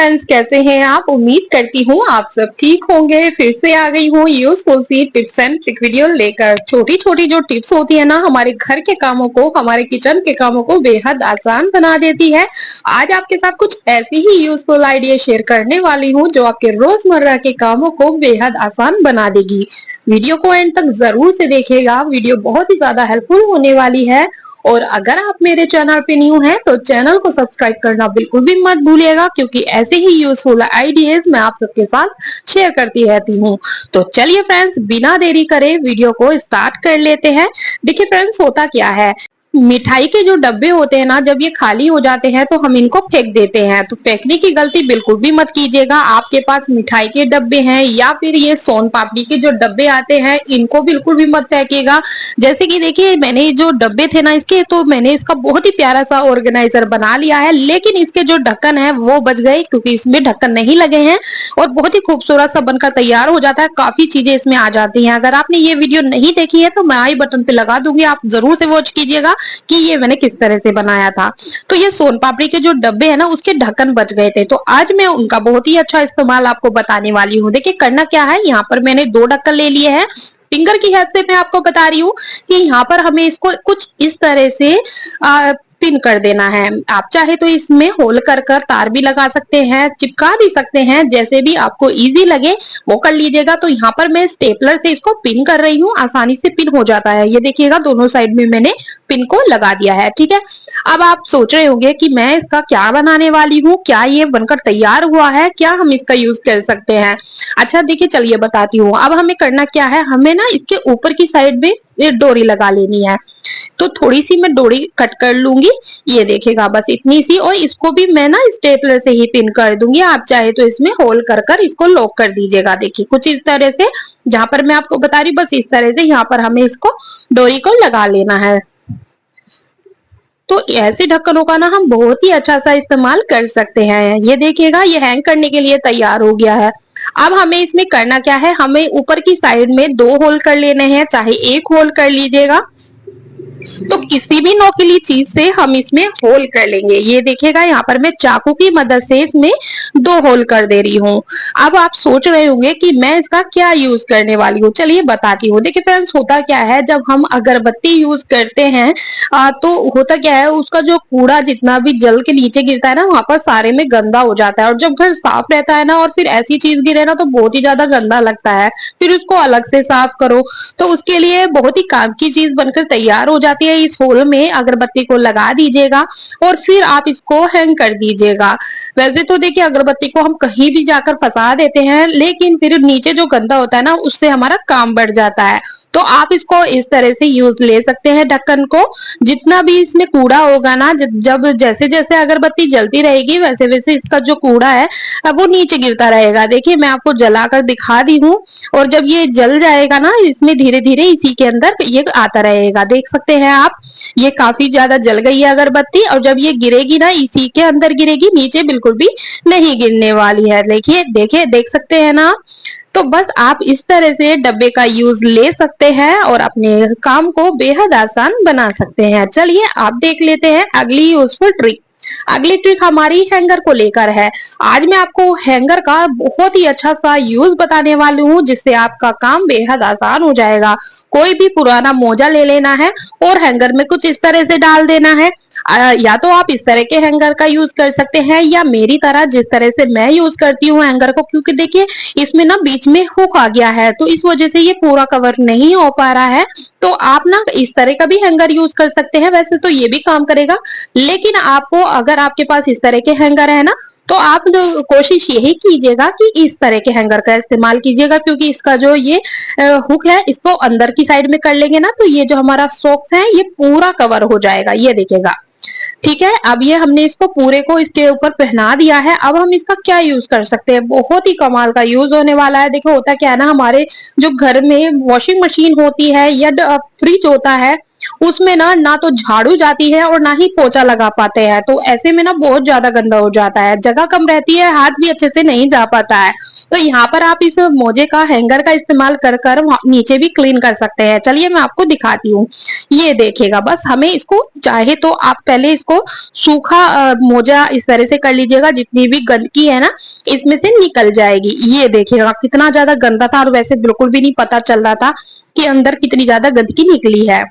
Friends, कैसे हैं आप? उम्मीद करती हूँ आप सब ठीक होंगे। फिर से आ गई हूँ यूजफुल सी टिप्स एंड ट्रिक वीडियो लेकर। छोटी छोटी जो टिप्स होती है ना, हमारे घर के कामों को, हमारे किचन के कामों को बेहद आसान बना देती है। आज आपके साथ कुछ ऐसी ही यूजफुल आइडिया शेयर करने वाली हूँ जो आपके रोजमर्रा के कामों को बेहद आसान बना देगी। वीडियो को एंड तक जरूर से देखिएगा, वीडियो बहुत ही ज्यादा हेल्पफुल होने वाली है। और अगर आप मेरे चैनल पे न्यू हैं तो चैनल को सब्सक्राइब करना बिल्कुल भी मत भूलिएगा, क्योंकि ऐसे ही यूजफुल आइडियाज मैं आप सबके साथ शेयर करती रहती हूँ। तो चलिए फ्रेंड्स, बिना देरी करे वीडियो को स्टार्ट कर लेते हैं। देखिए फ्रेंड्स, होता क्या है, मिठाई के जो डब्बे होते हैं ना, जब ये खाली हो जाते हैं तो हम इनको फेंक देते हैं। तो फेंकने की गलती बिल्कुल भी मत कीजिएगा। आपके पास मिठाई के डब्बे हैं या फिर ये सोन पापड़ी के जो डब्बे आते हैं, इनको बिल्कुल भी मत फेंकिएगा। जैसे कि देखिए, मैंने जो डब्बे थे ना इसके, तो मैंने इसका बहुत ही प्यारा सा ऑर्गेनाइजर बना लिया है, लेकिन इसके जो ढक्कन है वो बच गए, क्योंकि इसमें ढक्कन नहीं लगे हैं। और बहुत ही खूबसूरत सा बनकर तैयार हो जाता है, काफी चीजें इसमें आ जाती हैं। अगर आपने ये वीडियो नहीं देखी है तो मैं आई बटन पे लगा दूंगी, आप जरूर से वॉच कीजिएगा कि ये मैंने किस तरह से बनाया था। तो ये सोन पापड़ी के जो डब्बे हैं ना, उसके ढक्कन बच गए थे, तो आज मैं उनका बहुत ही अच्छा इस्तेमाल आपको बताने वाली हूँ। देखिए करना क्या है, यहाँ पर मैंने 2 ढक्कन ले लिए हैं। फिंगर की हेल्प से मैं आपको बता रही हूँ कि यहाँ पर हमें इसको कुछ इस तरह से पिन कर देना है। आप चाहे तो इसमें होल कर कर तार भी लगा सकते हैं, चिपका भी सकते हैं, जैसे भी आपको इजी लगे वो कर लीजिएगा। तो यहाँ पर मैं स्टेपलर से इसको पिन कर रही हूँ, आसानी से पिन हो जाता है। ये देखिएगा, दोनों साइड में मैंने पिन को लगा दिया है। ठीक है, अब आप सोच रहे होंगे कि मैं इसका क्या बनाने वाली हूँ, क्या ये बनकर तैयार हुआ है, क्या हम इसका यूज कर सकते हैं। अच्छा देखिए, चलिए बताती हूँ। अब हमें करना क्या है, हमें ना इसके ऊपर की साइड में ये डोरी लगा लेनी है। तो थोड़ी सी मैं डोरी कट कर लूंगी, ये देखिएगा बस इतनी सी, और इसको भी मैं ना स्टेपलर से ही पिन कर दूंगी। आप चाहे तो इसमें होल कर कर इसको लॉक कर दीजिएगा। देखिए कुछ इस तरह से, जहां पर मैं आपको बता रही हूँ बस इस तरह से यहाँ पर हमें इसको डोरी को लगा लेना है। तो ऐसे ढक्कनों का ना हम बहुत ही अच्छा सा इस्तेमाल कर सकते हैं। ये देखिएगा, ये हैंग करने के लिए तैयार हो गया है। अब हमें इसमें करना क्या है, हमें ऊपर की साइड में 2 होल कर लेने हैं, चाहे 1 होल कर लीजिएगा। तो किसी भी नोकीली चीज से हम इसमें होल कर लेंगे। ये देखिएगा, यहाँ पर मैं चाकू की मदद से इसमें 2 होल कर दे रही हूँ। अब आप सोच रहे होंगे कि मैं इसका क्या यूज करने वाली हूँ, चलिए बताती हूँ। देखिए फ्रेंड्स, होता क्या है, जब हम अगरबत्ती यूज करते हैं तो होता क्या है, उसका जो कूड़ा जितना भी जल के नीचे गिरता है ना, वहां पर सारे में गंदा हो जाता है। और जब घर साफ रहता है ना और फिर ऐसी चीज गिरे ना, तो बहुत ही ज्यादा गंदा लगता है। फिर उसको अलग से साफ करो, तो उसके लिए बहुत ही काम की चीज बनकर तैयार हो जाती है। इस होल में अगरबत्ती को लगा दीजिएगा और फिर आप इसको हैंग कर दीजिएगा। वैसे तो देखिए, अगरबत्ती को हम कहीं भी जाकर फंसा देते हैं, लेकिन फिर नीचे जो गंदा होता है ना, उससे हमारा काम बढ़ जाता है। तो आप इसको इस तरह से यूज ले सकते हैं। ढक्कन को, जितना भी इसमें कूड़ा होगा ना, जब जैसे जैसे अगरबत्ती जलती रहेगी वैसे वैसे इसका जो कूड़ा है अब वो नीचे गिरता रहेगा। देखिए मैं आपको जलाकर दिखा दी हूँ, और जब ये जल जाएगा ना, इसमें धीरे धीरे इसी के अंदर ये आता रहेगा। देख सकते हैं आप, ये काफी ज्यादा जल गई है अगरबत्ती, और जब ये गिरेगी ना, इसी के अंदर गिरेगी, नीचे बिल्कुल भी नहीं गिरने वाली है। देखिए देखिए, देख सकते हैं ना। तो बस आप इस तरह से डब्बे का यूज ले सकते हैं और अपने काम को बेहद आसान बना सकते हैं। चलिए आप देख लेते हैं अगली यूजफुल ट्रिक। अगली ट्रिक हमारी हैंगर को लेकर है। आज मैं आपको हैंगर का बहुत ही अच्छा सा यूज बताने वाली हूँ, जिससे आपका काम बेहद आसान हो जाएगा। कोई भी पुराना मोजा ले लेना है और हैंगर में कुछ इस तरह से डाल देना है। या तो आप इस तरह के हैंगर का यूज कर सकते हैं, या मेरी तरह जिस तरह से मैं यूज करती हूँ हैंगर को, क्योंकि देखिए इसमें ना बीच में हुक आ गया है, तो इस वजह से ये पूरा कवर नहीं हो पा रहा है। तो आप ना इस तरह का भी हैंगर यूज कर सकते हैं, वैसे तो ये भी काम करेगा, लेकिन आपको अगर आपके पास इस तरह के हैंगर है ना, तो आप कोशिश यही कीजिएगा कि इस तरह के हैंगर का इस्तेमाल कीजिएगा, क्योंकि इसका जो ये हुक है, इसको अंदर की साइड में कर लेंगे ना, तो ये जो हमारा सॉक्स है ये पूरा कवर हो जाएगा। ये देखिएगा, ठीक है। अब ये हमने इसको पूरे को इसके ऊपर पहना दिया है। अब हम इसका क्या यूज कर सकते हैं, बहुत ही कमाल का यूज होने वाला है। देखो होता क्या है ना, हमारे जो घर में वॉशिंग मशीन होती है या फ्रिज होता है, उसमें ना ना तो झाड़ू जाती है और ना ही पोछा लगा पाते हैं, तो ऐसे में ना बहुत ज्यादा गंदा हो जाता है, जगह कम रहती है, हाथ भी अच्छे से नहीं जा पाता है। तो यहाँ पर आप इस मोजे का हैंगर का इस्तेमाल कर कर नीचे भी क्लीन कर सकते हैं। चलिए मैं आपको दिखाती हूँ। ये देखिएगा, बस हमें इसको चाहे तो आप पहले इसको सूखा मोजा इस तरह से कर लीजिएगा, जितनी भी गंदगी है ना इसमें से निकल जाएगी। ये देखिएगा कितना ज्यादा गंदा था और वैसे बिल्कुल भी नहीं पता चल रहा था कि अंदर कितनी ज्यादा गंदगी निकली है।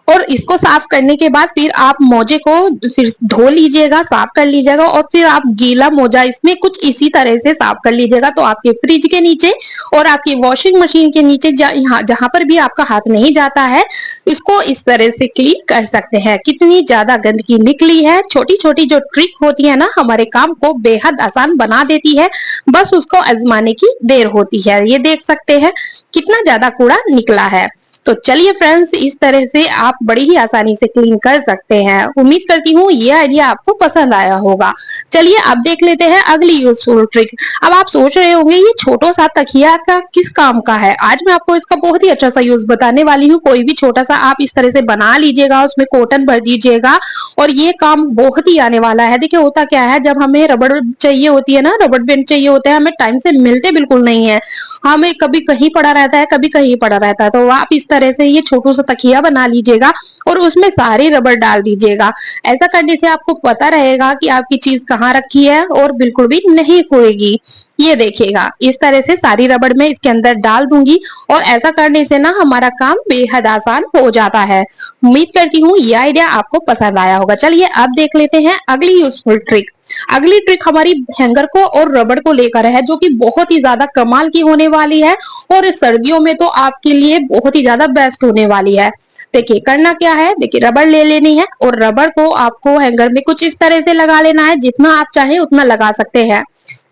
और इसको साफ करने के बाद फिर आप मोजे को फिर धो लीजिएगा, साफ कर लीजिएगा और फिर आप गीला मोजा इसमें कुछ इसी तरह से साफ कर लीजिएगा। तो आपके फ्रिज के नीचे और आपकी वॉशिंग मशीन के नीचे जहां पर भी आपका हाथ नहीं जाता है, इसको इस तरह से क्लीन कर सकते हैं। कितनी ज्यादा गंदगी निकली है। छोटी छोटी जो ट्रिक होती है ना हमारे काम को बेहद आसान बना देती है, बस उसको आजमाने की देर होती है। ये देख सकते हैं कितना ज्यादा कूड़ा निकला है। तो चलिए फ्रेंड्स, इस तरह से आप बड़ी ही आसानी से क्लीन कर सकते हैं। उम्मीद करती हूँ ये आइडिया आपको पसंद आया होगा। चलिए अब देख लेते हैं अगली यूजफुल ट्रिक। अब आप सोच रहे होंगे ये छोटा सा तकिया का किस काम का है। आज मैं आपको इसका बहुत ही अच्छा सा यूज बताने वाली हूँ। कोई भी छोटा सा आप इस तरह से बना लीजिएगा, उसमें कॉटन भर दीजिएगा और ये काम बहुत ही आने वाला है। देखिए होता क्या है, जब हमें रबड़ चाहिए होती है ना, रबड़ बैंड चाहिए होते हैं, हमें टाइम से मिलते बिल्कुल नहीं है। हमें कभी कहीं पड़ा रहता है, कभी कहीं पड़ा रहता है। तो आप इस तरह से ये छोटू सा तकिया बना लीजिएगा और उसमें सारी रबड़ डाल दीजिएगा। ऐसा करने से आपको पता रहेगा कि आपकी चीज कहाँ रखी है और बिल्कुल भी नहीं खोएगी। ये देखिएगा इस तरह से सारी रबड़ में इसके अंदर डाल दूंगी और ऐसा करने से ना हमारा काम बेहद आसान हो जाता है। उम्मीद करती हूँ ये आइडिया आपको पसंद आया होगा। चलिए अब देख लेते हैं अगली यूजफुल ट्रिक। अगली ट्रिक हमारी हैंगर को और रबड़ को लेकर है, जो कि बहुत ही ज्यादा कमाल की होने वाली है और सर्दियों में तो आपके लिए बहुत ही ज्यादा बेस्ट होने वाली है। देखिए करना क्या है, देखिए रबड़ ले लेनी है और रबड़ को आपको हैंगर में कुछ इस तरह से लगा लेना है, जितना आप चाहें उतना लगा सकते हैं।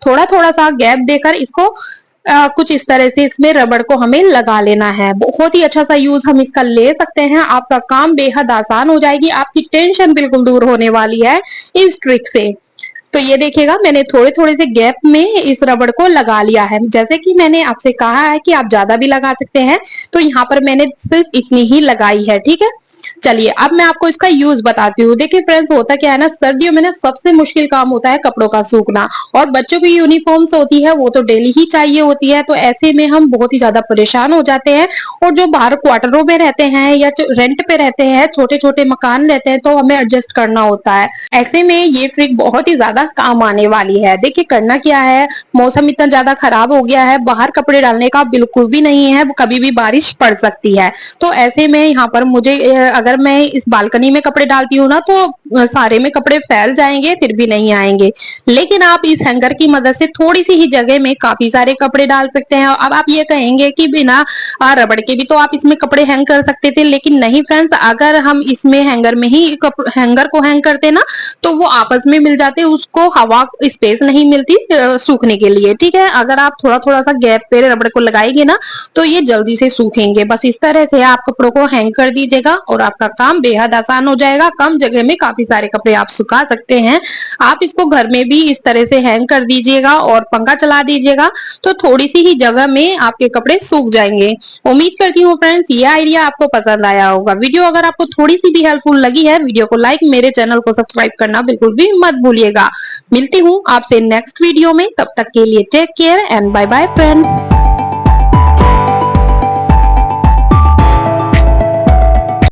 थोड़ा थोड़ा सा गैप देकर इसको कुछ इस तरह से इसमें रबड़ को हमें लगा लेना है। बहुत ही अच्छा सा यूज हम इसका ले सकते हैं। आपका काम बेहद आसान हो जाएगी, आपकी टेंशन बिल्कुल दूर होने वाली है इस ट्रिक से। तो ये देखिएगा मैंने थोड़े थोड़े से गैप में इस रबड़ को लगा लिया है। जैसे कि मैंने आपसे कहा है कि आप ज्यादा भी लगा सकते हैं, तो यहाँ पर मैंने सिर्फ इतनी ही लगाई है, ठीक है। चलिए अब मैं आपको इसका यूज बताती हूँ। देखिए फ्रेंड्स होता क्या है ना, सर्दियों में ना सबसे मुश्किल काम होता है कपड़ों का सूखना, और बच्चों की यूनिफॉर्म्स होती है वो तो डेली ही चाहिए होती है। तो ऐसे में हम बहुत ही ज्यादा परेशान हो जाते हैं। और जो बाहर क्वार्टरों में रहते हैं या रेंट पे रहते हैं, छोटे छोटे मकान रहते हैं, तो हमें एडजस्ट करना होता है। ऐसे में ये ट्रिक बहुत ही ज्यादा काम आने वाली है। देखिए करना क्या है, मौसम इतना ज्यादा खराब हो गया है, बाहर कपड़े डालने का बिल्कुल भी नहीं है, कभी भी बारिश पड़ सकती है। तो ऐसे में यहाँ पर मुझे अगर मैं इस बालकनी में कपड़े डालती हूँ ना, तो सारे में कपड़े फैल जाएंगे, फिर भी नहीं आएंगे। लेकिन आप इस हैंगर की मदद से थोड़ी सी ही जगह में काफी सारे कपड़े डाल सकते हैं। अब आप ये कहेंगे कि बिना रबड़ के भी तो आप इसमें कपड़े हैंग कर सकते थे, लेकिन नहीं फ्रेंड्स, अगर हम इसमें हैंगर में ही हैंगर को हैंग करते ना, तो वो आपस में मिल जाते, उसको हवा स्पेस नहीं मिलती सूखने के लिए, ठीक है। अगर आप थोड़ा थोड़ा सा गैप पे रबड़ को लगाएंगे ना, तो ये जल्दी से सूखेंगे। बस इस तरह से आप कपड़ों को हैंग कर दीजिएगा और आपका काम बेहद आसान हो जाएगा। कम जगह में काफी सारे कपड़े आप सुखा सकते हैं। आप इसको घर में भी इस तरह से हैंग कर दीजिएगा और पंखा चला दीजिएगा, तो थोड़ी सी ही जगह में आपके कपड़े सूख जाएंगे। उम्मीद करती हूँ फ्रेंड्स ये आइडिया आपको पसंद आया होगा। वीडियो अगर आपको थोड़ी सी भी हेल्पफुल लगी है, वीडियो को लाइक, मेरे चैनल को सब्सक्राइब करना बिल्कुल भी मत भूलिएगा। मिलती हूँ आपसे नेक्स्ट वीडियो में, तब तक के लिए take care and bye bye friends.